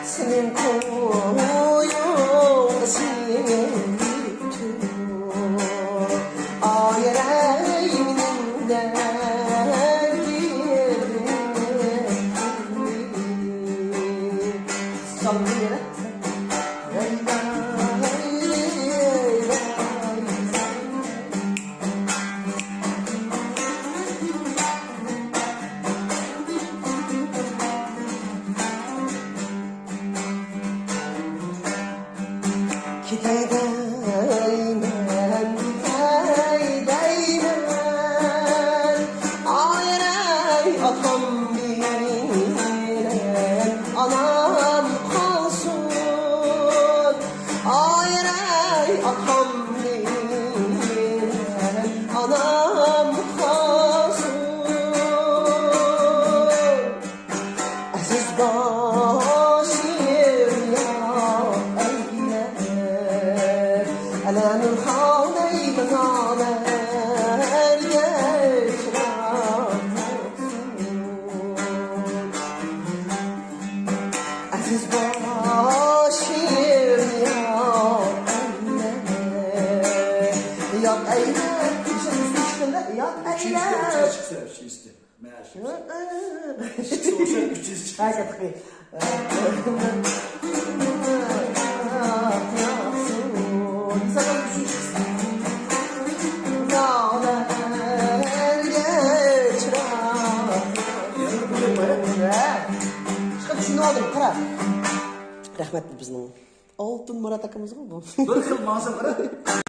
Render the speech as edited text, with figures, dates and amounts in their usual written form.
Senin koyun senin anam kalsın, atam bilen anam kalsın. Aziz başım ya eyler, elenül havley benaler geçran. Aziz başım ya eyler, yat eyler. Yat eyler. Çıksa bir şey iste. Meğer şey iste. Çıksa olsa 300 çıksa. Hakikaten. Şunu aldım, qara. Rahmet bizning. Oltin Murat akamiz bu. Bir xil ma'nosi qara.